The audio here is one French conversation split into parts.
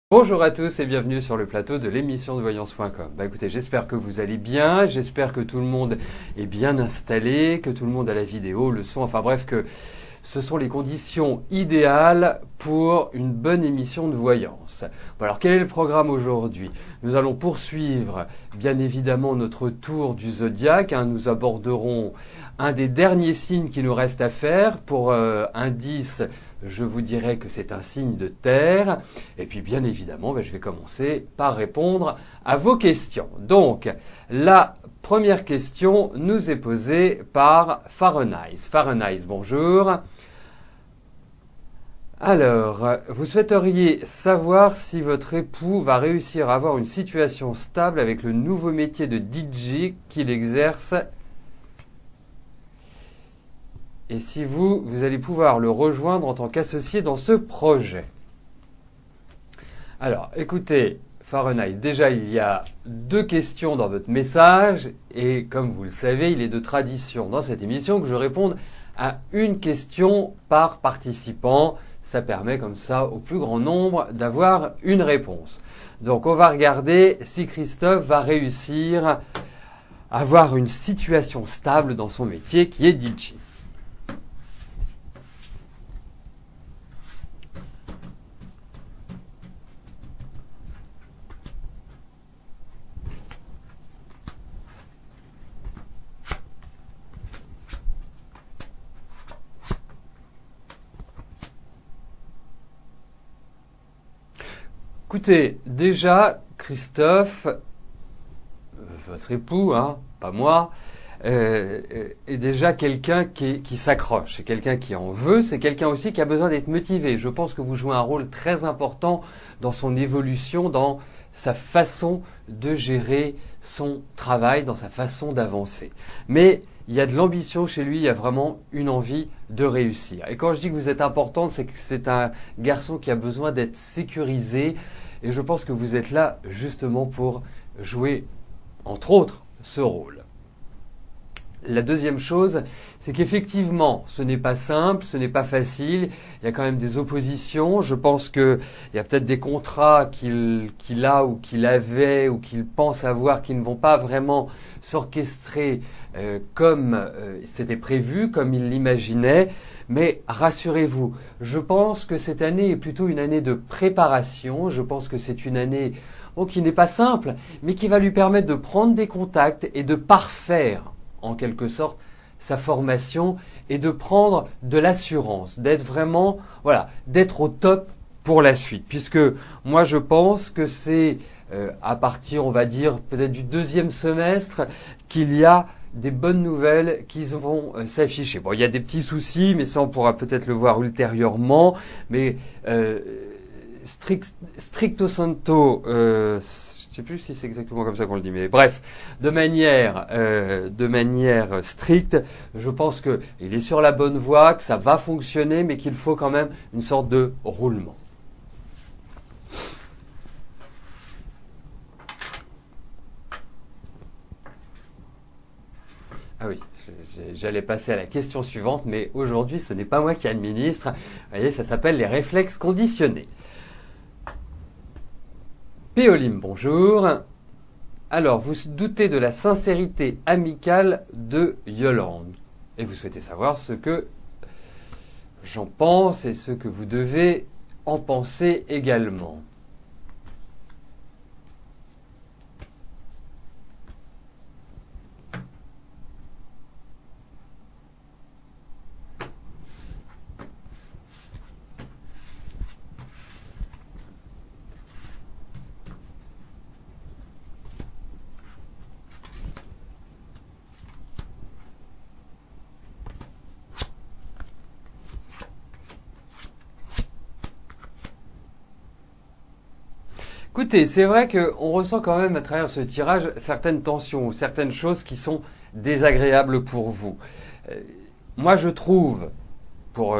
Bonjour à tous et bienvenue sur le plateau de l'émission de voyance.com. Écoutez, j'espère que vous allez bien, j'espère que tout le monde est bien installé, que tout le monde a la vidéo, le son, enfin bref, que ce sont les conditions idéales pour une bonne émission de voyance. Bon, alors quel est le programme aujourd'hui? Nous allons poursuivre bien évidemment notre tour du zodiaque. Nous aborderons un des derniers signes qui nous reste à faire. Pour indice, je vous dirai que c'est un signe de terre. Et puis bien évidemment, je vais commencer par répondre à vos questions. Donc, la première question nous est posée par Fahrenheit. Fahrenheit, bonjour. Alors, vous souhaiteriez savoir si votre époux va réussir à avoir une situation stable avec le nouveau métier de DJ qu'il exerce et si vous allez pouvoir le rejoindre en tant qu'associé dans ce projet. Alors, écoutez, Fahrenheit, déjà il y a deux questions dans votre message et comme vous le savez, il est de tradition dans cette émission que je réponde à une question par participant. Ça permet comme ça au plus grand nombre d'avoir une réponse. Donc on va regarder si Christophe va réussir à avoir une situation stable dans son métier qui est DJ. Écoutez, déjà, Christophe, votre époux, pas moi, est déjà quelqu'un qui s'accroche. C'est quelqu'un qui en veut, c'est quelqu'un aussi qui a besoin d'être motivé. Je pense que vous jouez un rôle très important dans son évolution, dans sa façon de gérer son travail, dans sa façon d'avancer. Mais il y a de l'ambition chez lui, il y a vraiment une envie de réussir. Et quand je dis que vous êtes importante, c'est que c'est un garçon qui a besoin d'être sécurisé. Et je pense que vous êtes là justement pour jouer, entre autres, ce rôle. La deuxième chose, c'est qu'effectivement, ce n'est pas simple, ce n'est pas facile. Il y a quand même des oppositions. Je pense qu'il y a peut-être des contrats qu'il a ou qu'il avait ou qu'il pense avoir qui ne vont pas vraiment s'orchestrer comme c'était prévu, comme il l'imaginait. Mais rassurez-vous, je pense que cette année est plutôt une année de préparation. Je pense que c'est une année qui n'est pas simple, mais qui va lui permettre de prendre des contacts et de parfaire en quelque sorte sa formation et de prendre de l'assurance, d'être vraiment, d'être au top pour la suite. Puisque moi je pense que c'est à partir, on va dire, peut-être du deuxième semestre qu'il y a des bonnes nouvelles qui vont s'afficher. Bon, il y a des petits soucis, mais ça on pourra peut-être le voir ultérieurement. Mais stricto sensu, je sais plus si c'est exactement comme ça qu'on le dit, mais bref, de manière stricte, je pense que il est sur la bonne voie, que ça va fonctionner, mais qu'il faut quand même une sorte de roulement. Ah oui, j'allais passer à la question suivante, mais aujourd'hui, ce n'est pas moi qui administre. Vous voyez, ça s'appelle les réflexes conditionnés. Péolim, bonjour. Alors, vous doutez de la sincérité amicale de Yolande. Et vous souhaitez savoir ce que j'en pense et ce que vous devez en penser également. Écoutez, c'est vrai qu'on ressent quand même à travers ce tirage certaines tensions ou certaines choses qui sont désagréables pour vous. Moi, je trouve, pour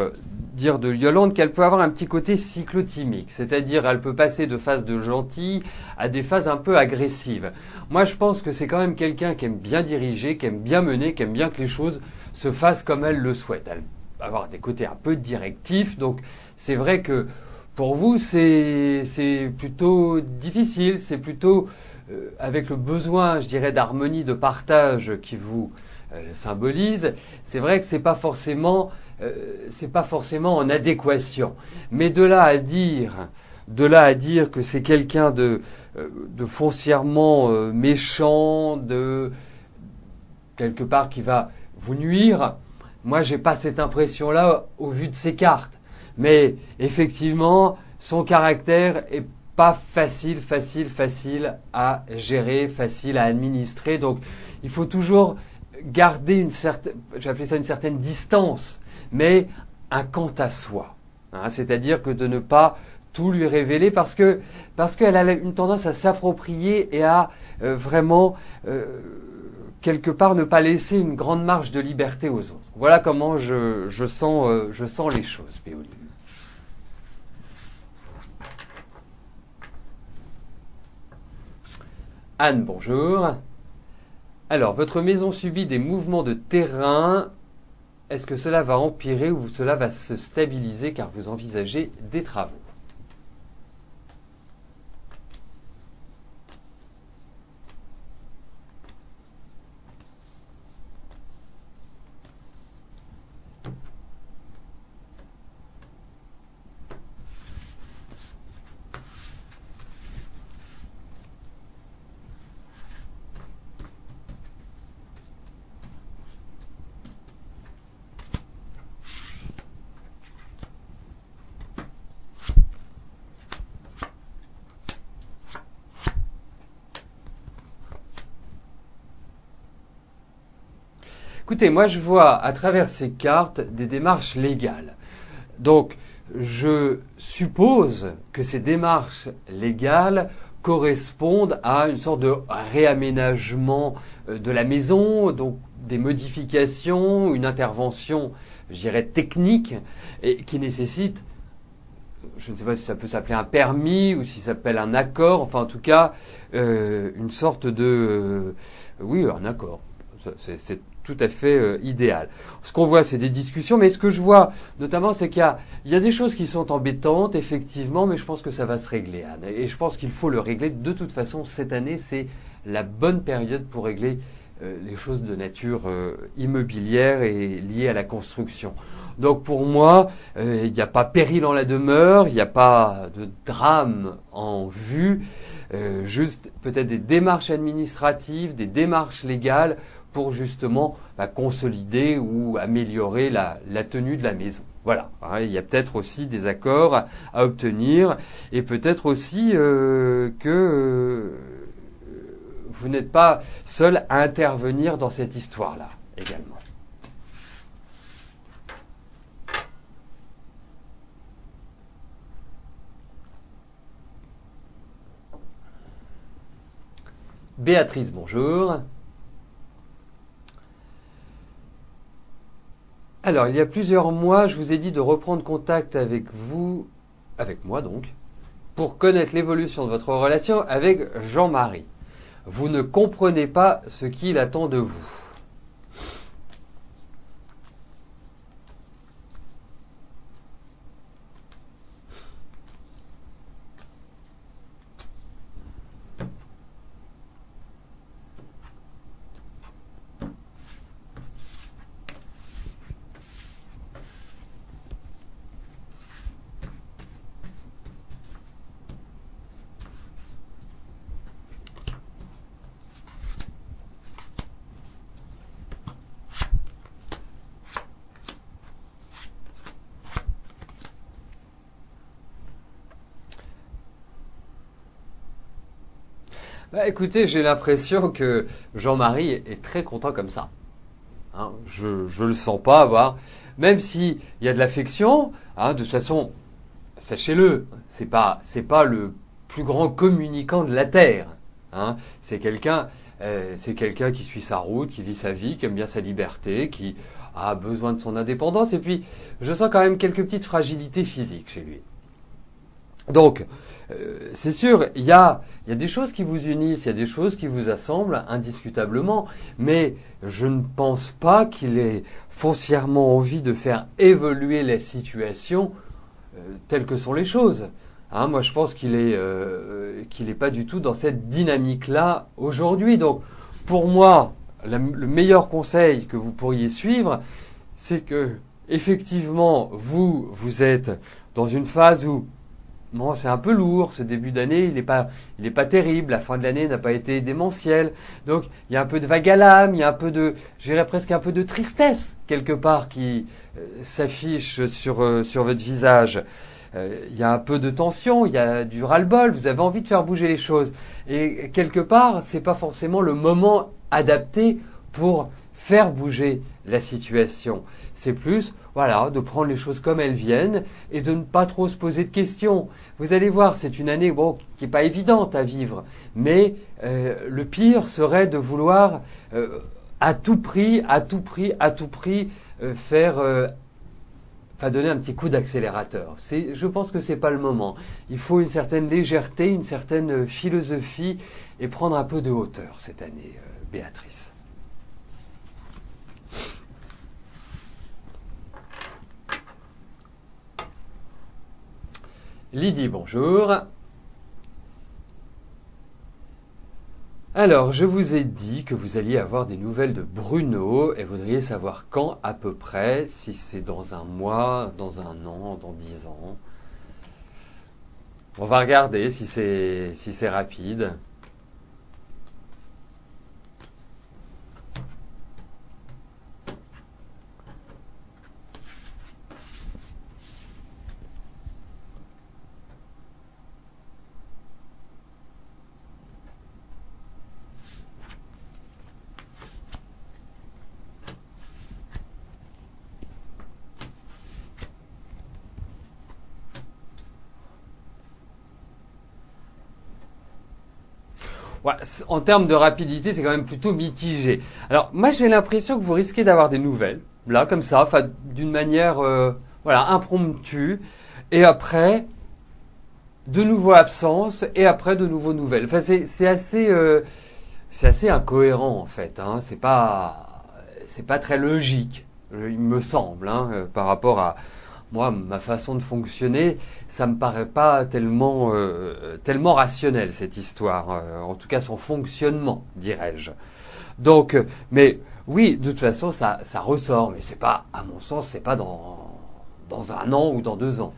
dire de Yolande, qu'elle peut avoir un petit côté cyclotimique, c'est-à-dire elle peut passer de phases de gentille à des phases un peu agressives. Moi, je pense que c'est quand même quelqu'un qui aime bien diriger, qui aime bien mener, qui aime bien que les choses se fassent comme elle le souhaite. Elle va avoir des côtés un peu directifs, donc c'est vrai que pour vous, c'est plutôt difficile, c'est plutôt avec le besoin, je dirais, d'harmonie, de partage qui vous symbolise. C'est vrai que c'est pas forcément en adéquation. Mais de là à dire que c'est quelqu'un de foncièrement méchant, de quelque part qui va vous nuire, moi j'ai pas cette impression-là au vu de ses cartes. Mais effectivement, son caractère est pas facile à gérer, facile à administrer. Donc il faut toujours garder je vais appeler ça une certaine distance, mais un quant à soi. Hein, c'est-à-dire que de ne pas tout lui révéler parce qu'elle a une tendance à s'approprier et à vraiment quelque part ne pas laisser une grande marge de liberté aux autres. Voilà comment je sens les choses, Péoline. Anne, bonjour. Alors, votre maison subit des mouvements de terrain. Est-ce que cela va empirer ou cela va se stabiliser car vous envisagez des travaux? Écoutez, moi je vois à travers ces cartes des démarches légales. Donc, je suppose que ces démarches légales correspondent à une sorte de réaménagement de la maison, donc des modifications, une intervention, je dirais, technique, et qui nécessite, je ne sais pas si ça peut s'appeler un permis ou si ça s'appelle un accord, enfin en tout cas, une sorte de... oui, un accord. C'est tout à fait idéal. Ce qu'on voit, c'est des discussions, mais ce que je vois notamment, c'est qu'il y a des choses qui sont embêtantes, effectivement, mais je pense que ça va se régler, Anne. Et je pense qu'il faut le régler. De toute façon, cette année, c'est la bonne période pour régler les choses de nature immobilière et liées à la construction. Donc pour moi, il n'y a pas péril en la demeure, il n'y a pas de drame en vue, juste peut-être des démarches administratives, des démarches légales pour justement consolider ou améliorer la tenue de la maison. Voilà, hein, il y a peut-être aussi des accords à obtenir et peut-être aussi que vous n'êtes pas seul à intervenir dans cette histoire-là également. Béatrice, bonjour. Alors, il y a plusieurs mois, je vous ai dit de reprendre contact avec vous, avec moi donc, pour connaître l'évolution de votre relation avec Jean-Marie. Vous ne comprenez pas ce qu'il attend de vous. Écoutez, j'ai l'impression que Jean-Marie est très content comme ça. Hein, je le sens pas avoir, même s'il y a de l'affection, hein, de toute façon, sachez-le, c'est pas le plus grand communicant de la terre. Hein, c'est quelqu'un qui suit sa route, qui vit sa vie, qui aime bien sa liberté, qui a besoin de son indépendance. Et puis, je sens quand même quelques petites fragilités physiques chez lui. Donc, c'est sûr, il y a des choses qui vous unissent, il y a des choses qui vous assemblent, indiscutablement, mais je ne pense pas qu'il ait foncièrement envie de faire évoluer la situation telles que sont les choses. Hein, moi, je pense qu'il est pas du tout dans cette dynamique-là aujourd'hui. Donc, pour moi, le meilleur conseil que vous pourriez suivre, c'est que effectivement, vous êtes dans une phase où bon, c'est un peu lourd, ce début d'année, il est pas terrible, la fin de l'année n'a pas été démentielle. Donc, il y a un peu de vague à l'âme, il y a un peu de, je dirais presque un peu de tristesse, quelque part, qui s'affiche sur votre visage. Il y a un peu de tension, il y a du ras-le-bol, vous avez envie de faire bouger les choses. Et quelque part, c'est pas forcément le moment adapté pour faire bouger la situation. C'est plus, voilà, de prendre les choses comme elles viennent et de ne pas trop se poser de questions. Vous allez voir, c'est une année bon, qui n'est pas évidente à vivre, mais le pire serait de vouloir à tout prix faire, donner un petit coup d'accélérateur. Je pense que c'est pas le moment. Il faut une certaine légèreté, une certaine philosophie et prendre un peu de hauteur cette année, Béatrice. Lydie, bonjour. Alors, je vous ai dit que vous alliez avoir des nouvelles de Bruno et voudriez savoir quand à peu près, si c'est dans un mois, dans un an, dans 10 ans. On va regarder si c'est rapide. Ouais, en termes de rapidité, c'est quand même plutôt mitigé. Alors, moi, j'ai l'impression que vous risquez d'avoir des nouvelles, là, comme ça, d'une manière, voilà, impromptue. Et après, de nouveau absence, et après, de nouveau nouvelles. Enfin, c'est assez incohérent, en fait. Hein. C'est pas très logique, il me semble, hein, par rapport à moi, ma façon de fonctionner, ça me paraît pas tellement rationnel cette histoire. En tout cas, son fonctionnement, dirais-je. Donc, mais oui, de toute façon, ça ressort. Mais c'est pas, à mon sens, c'est pas dans un an ou dans 2 ans.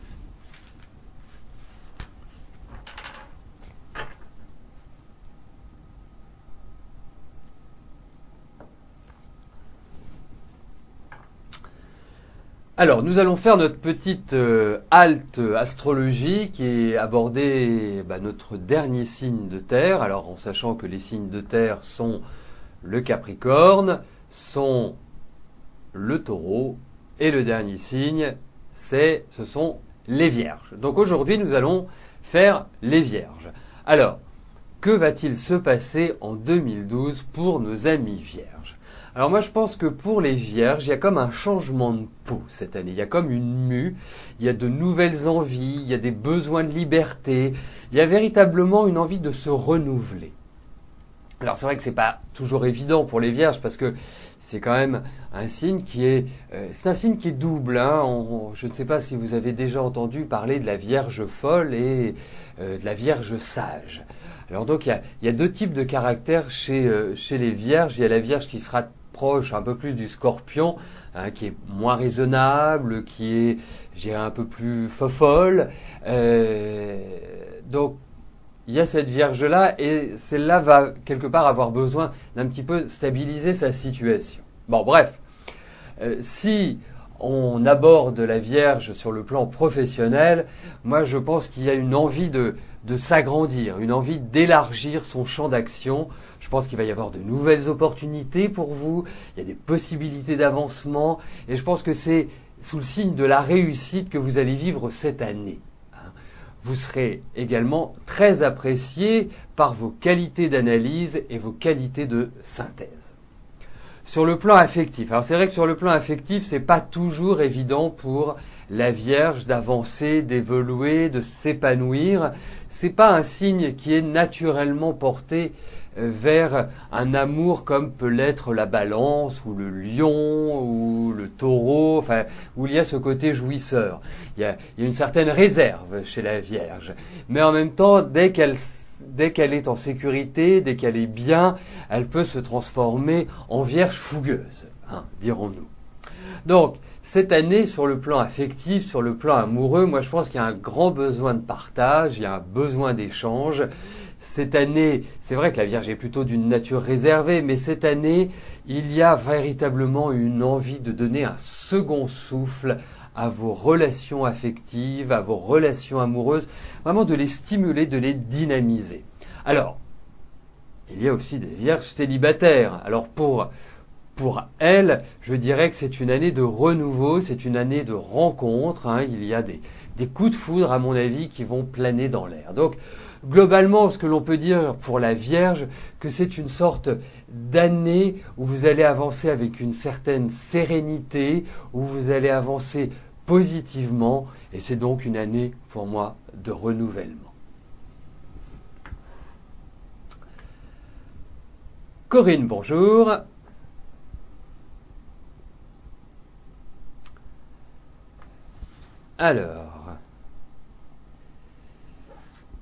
Alors, nous allons faire notre petite halte astrologique et aborder notre dernier signe de Terre. Alors, en sachant que les signes de Terre sont le Capricorne, sont le Taureau, et le dernier signe, ce sont les Vierges. Donc aujourd'hui, nous allons faire les Vierges. Alors, que va-t-il se passer en 2012 pour nos amis Vierges ? Alors moi je pense que pour les Vierges, il y a comme un changement de peau cette année, il y a comme une mue, il y a de nouvelles envies, il y a des besoins de liberté, il y a véritablement une envie de se renouveler. Alors c'est vrai que c'est pas toujours évident pour les Vierges parce que c'est quand même un signe qui est, c'est un signe qui est double. Hein. Je ne sais pas si vous avez déjà entendu parler de la Vierge folle et de la Vierge sage. Alors donc il y a 2 types de caractères chez les Vierges. Il y a la Vierge qui sera proche un peu plus du Scorpion, hein, qui est moins raisonnable, qui est, je dirais, un peu plus fofolle. Donc il y a cette Vierge-là et celle-là va quelque part avoir besoin d'un petit peu stabiliser sa situation. Bon, bref, si on aborde la Vierge sur le plan professionnel, moi je pense qu'il y a une envie de s'agrandir, une envie d'élargir son champ d'action. Je pense qu'il va y avoir de nouvelles opportunités pour vous, il y a des possibilités d'avancement et je pense que c'est sous le signe de la réussite que vous allez vivre cette année. Vous serez également très apprécié par vos qualités d'analyse et vos qualités de synthèse. sur le plan affectif. Alors c'est vrai que sur le plan affectif, c'est pas toujours évident pour la Vierge d'avancer, d'évoluer, de s'épanouir. C'est pas un signe qui est naturellement porté vers un amour comme peut l'être la Balance ou le Lion ou le Taureau, enfin où il y a ce côté jouisseur. Il y a une certaine réserve chez la Vierge, mais en même temps, dès qu'elle est en sécurité, dès qu'elle est bien, elle peut se transformer en Vierge fougueuse, dirons-nous. Donc, cette année, sur le plan affectif, sur le plan amoureux, moi je pense qu'il y a un grand besoin de partage, il y a un besoin d'échange. Cette année, c'est vrai que la Vierge est plutôt d'une nature réservée, mais cette année, il y a véritablement une envie de donner un second souffle à vos relations affectives, à vos relations amoureuses, vraiment de les stimuler, de les dynamiser. Alors, il y a aussi des Vierges célibataires. Alors pour elles, je dirais que c'est une année de renouveau, c'est une année de rencontre. Il y a des coups de foudre, à mon avis, qui vont planer dans l'air. Donc, globalement, ce que l'on peut dire pour la Vierge, que c'est une sorte d'année où vous allez avancer avec une certaine sérénité, où vous allez avancer positivement, et c'est donc une année, pour moi, de renouvellement. Corinne, bonjour. Alors,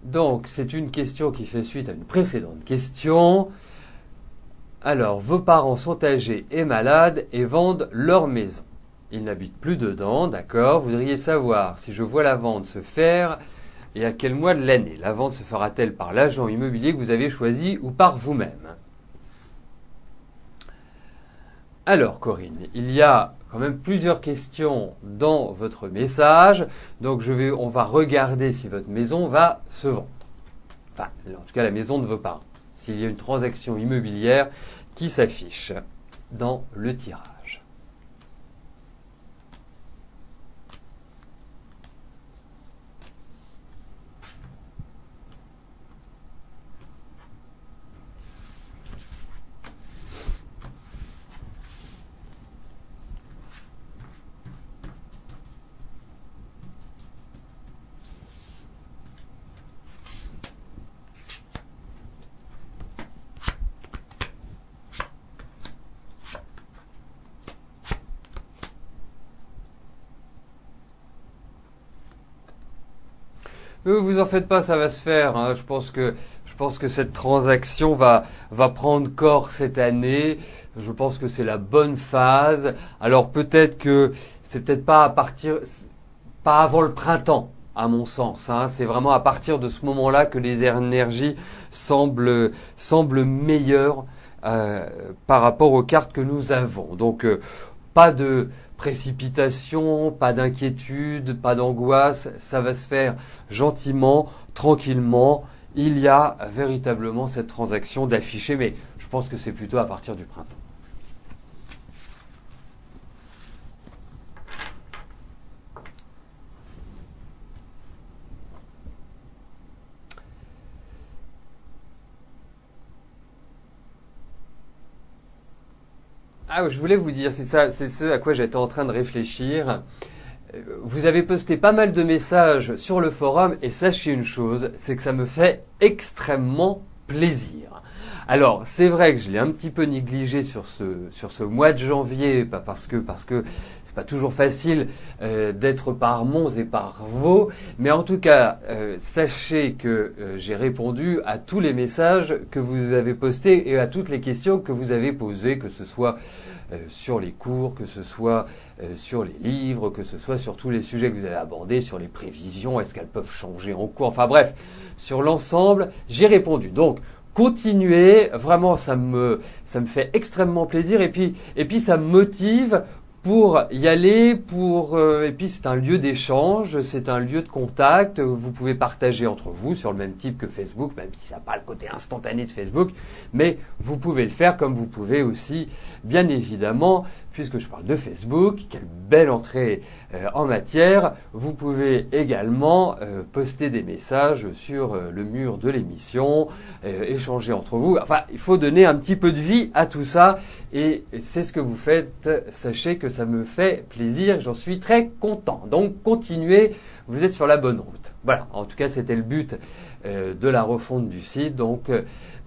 donc c'est une question qui fait suite à une précédente question. Alors, vos parents sont âgés et malades et vendent leur maison. Ils n'habitent plus dedans, d'accord. Vous voudriez savoir si je vois la vente se faire et à quel mois de l'année. La vente se fera-t-elle par l'agent immobilier que vous avez choisi ou par vous-même? Alors Corinne, il y a quand même plusieurs questions dans votre message, donc on va regarder si votre maison va se vendre. Enfin, en tout cas la maison de vos parents. S'il y a une transaction immobilière qui s'affiche dans le tirage. Vous en faites pas, ça va se faire. Je pense que cette transaction va prendre corps cette année. Je pense que c'est la bonne phase. Alors peut-être que c'est peut-être pas pas avant le printemps, à mon sens. C'est vraiment à partir de ce moment-là que les énergies semblent meilleures par rapport aux cartes que nous avons. Donc pas de précipitation, pas d'inquiétude, pas d'angoisse, ça va se faire gentiment, tranquillement. Il y a véritablement cette transaction d'afficher, mais je pense que c'est plutôt à partir du printemps. Ah, je voulais vous dire, c'est ce à quoi j'étais en train de réfléchir. Vous avez posté pas mal de messages sur le forum et sachez une chose, c'est que ça me fait extrêmement plaisir. Alors, c'est vrai que je l'ai un petit peu négligé sur ce mois de janvier, parce que c'est pas toujours facile d'être par Mons et par Vaux, mais en tout cas, sachez que j'ai répondu à tous les messages que vous avez postés et à toutes les questions que vous avez posées, que ce soit sur les cours, que ce soit sur les livres, que ce soit sur tous les sujets que vous avez abordés, sur les prévisions, est-ce qu'elles peuvent changer en cours, enfin bref, sur l'ensemble, j'ai répondu. Donc, continuez, vraiment ça me fait extrêmement plaisir et puis ça me motive pour y aller, et puis c'est un lieu d'échange, c'est un lieu de contact. Vous pouvez partager entre vous sur le même type que Facebook, même si ça n'a pas le côté instantané de Facebook, mais vous pouvez le faire comme vous pouvez aussi, bien évidemment, puisque je parle de Facebook, quelle belle entrée en matière. Vous pouvez également poster des messages sur le mur de l'émission, échanger entre vous. Enfin, il faut donner un petit peu de vie à tout ça. Et c'est ce que vous faites. Sachez que ça me fait plaisir. J'en suis très content. Donc, continuez. Vous êtes sur la bonne route. Voilà. En tout cas, c'était le but de la refonte du site. Donc,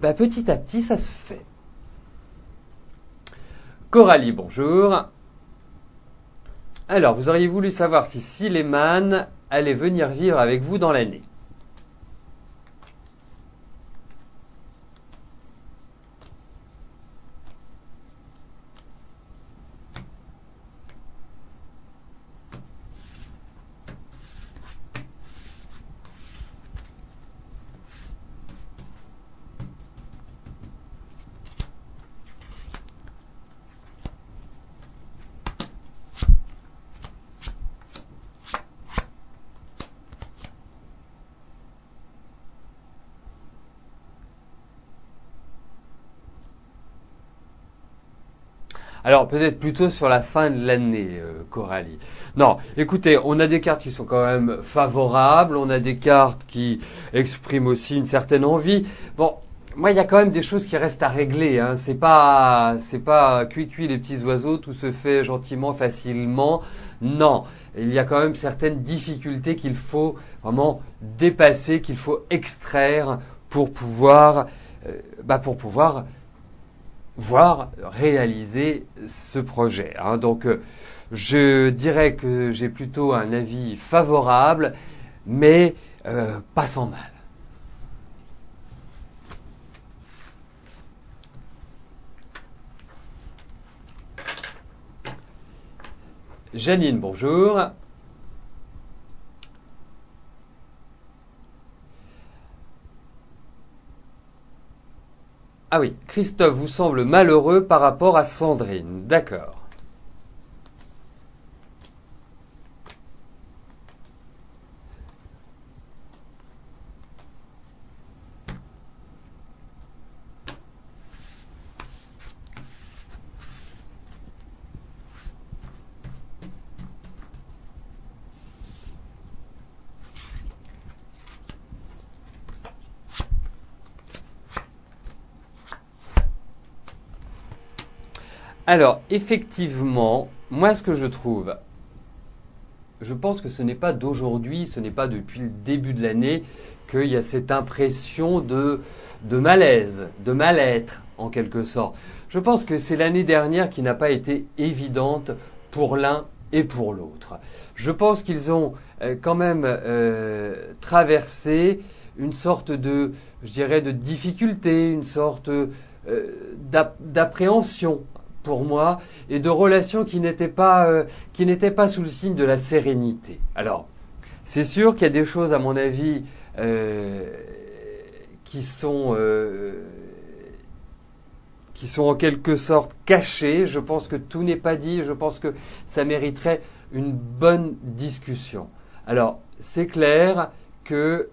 petit à petit, ça se fait. Coralie, bonjour. Alors, vous auriez voulu savoir si Sileman allait venir vivre avec vous dans l'année. Alors peut-être plutôt sur la fin de l'année, Coralie. Non, écoutez, on a des cartes qui sont quand même favorables, on a des cartes qui expriment aussi une certaine envie. Bon, moi il y a quand même des choses qui restent à régler. Hein. C'est pas cuit les petits oiseaux, tout se fait gentiment, facilement. Non, il y a quand même certaines difficultés qu'il faut vraiment dépasser, qu'il faut extraire pour pouvoir voir réaliser ce projet. Hein. Donc, je dirais que j'ai plutôt un avis favorable, mais pas sans mal. Janine, bonjour. Ah oui, Christophe vous semble malheureux par rapport à Sandrine. D'accord. Alors, effectivement, moi ce que je trouve, je pense que ce n'est pas d'aujourd'hui, ce n'est pas depuis le début de l'année qu'il y a cette impression de malaise, de mal-être en quelque sorte. Je pense que c'est l'année dernière qui n'a pas été évidente pour l'un et pour l'autre. Je pense qu'ils ont quand même traversé une sorte de, je dirais, de difficulté, une sorte d'appréhension pour moi, et de relations qui n'étaient pas sous le signe de la sérénité. Alors, c'est sûr qu'il y a des choses, à mon avis, qui sont en quelque sorte cachées. Je pense que tout n'est pas dit. Je pense que ça mériterait une bonne discussion. Alors, c'est clair que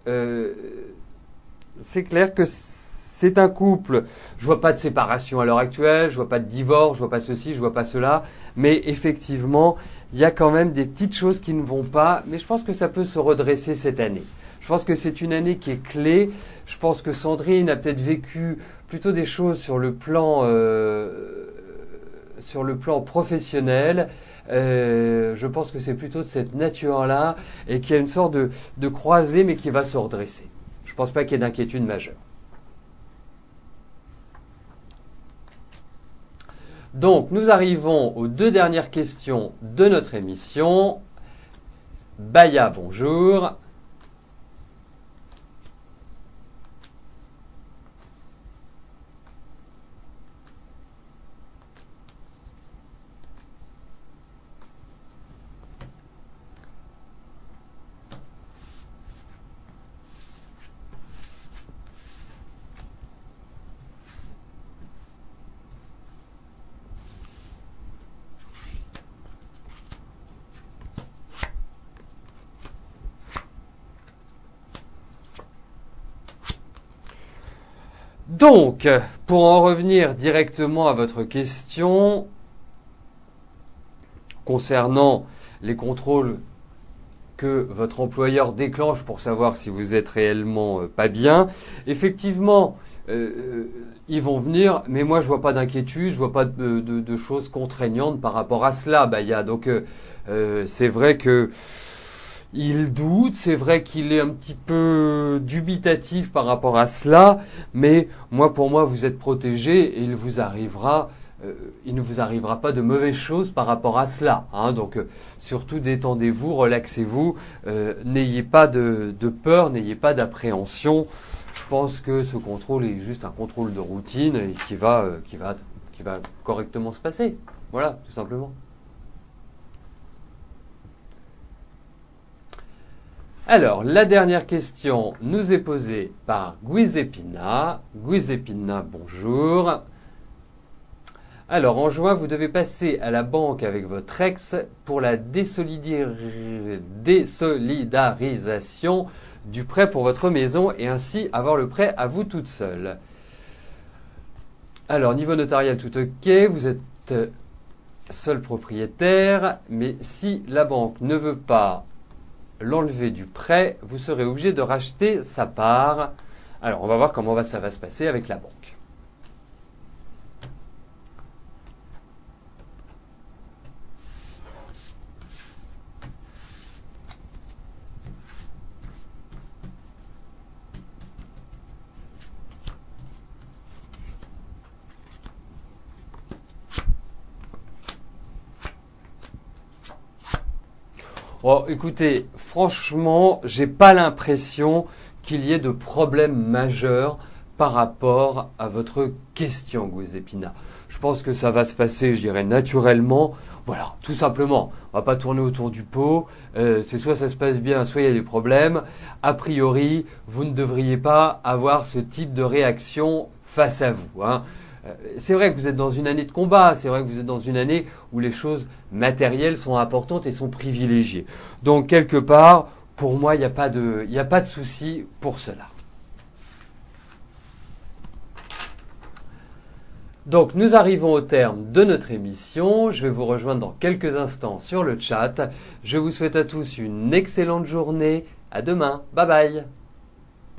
c'est un couple. Je vois pas de séparation à l'heure actuelle, je vois pas de divorce, je vois pas ceci, je vois pas cela. Mais effectivement, il y a quand même des petites choses qui ne vont pas. Mais je pense que ça peut se redresser cette année. Je pense que c'est une année qui est clé. Je pense que Sandrine a peut-être vécu plutôt des choses sur le plan professionnel. Je pense que c'est plutôt de cette nature-là et qu'il y a une sorte de croisée, mais qui va se redresser. Je pense pas qu'il y ait d'inquiétude majeure. Donc, nous arrivons aux deux dernières questions de notre émission. Baya, bonjour. Donc, pour en revenir directement à votre question concernant les contrôles que votre employeur déclenche pour savoir si vous êtes réellement pas bien, effectivement, ils vont venir, mais moi je vois pas d'inquiétude, je vois pas de choses contraignantes par rapport à cela, Baya. Donc c'est vrai que il doute, c'est vrai qu'il est un petit peu dubitatif par rapport à cela, mais pour moi, vous êtes protégé et il ne vous arrivera pas de mauvaises choses par rapport à cela. Hein. Donc, surtout détendez-vous, relaxez-vous, n'ayez pas de peur, n'ayez pas d'appréhension. Je pense que ce contrôle est juste un contrôle de routine et qui va correctement se passer. Voilà, tout simplement. Alors, la dernière question nous est posée par Guizepina. Guizepina, bonjour. Alors, en juin, vous devez passer à la banque avec votre ex pour la désolidarisation du prêt pour votre maison et ainsi avoir le prêt à vous toute seule. Alors, niveau notarial, tout ok. Vous êtes seul propriétaire, mais si la banque ne veut pas l'enlever du prêt, vous serez obligé de racheter sa part. Alors, on va voir comment ça va se passer avec la banque. Oh, écoutez, franchement, j'ai pas l'impression qu'il y ait de problème majeur par rapport à votre question, Guizepina. Je pense que ça va se passer, je dirais, naturellement. Voilà, tout simplement. On va pas tourner autour du pot. C'est soit ça se passe bien, soit il y a des problèmes. A priori, vous ne devriez pas avoir ce type de réaction face à vous. Hein. C'est vrai que vous êtes dans une année de combat, c'est vrai que vous êtes dans une année où les choses matérielles sont importantes et sont privilégiées. Donc quelque part, pour moi, il n'y a pas de souci pour cela. Donc nous arrivons au terme de notre émission. Je vais vous rejoindre dans quelques instants sur le chat. Je vous souhaite à tous une excellente journée. À demain. Bye bye.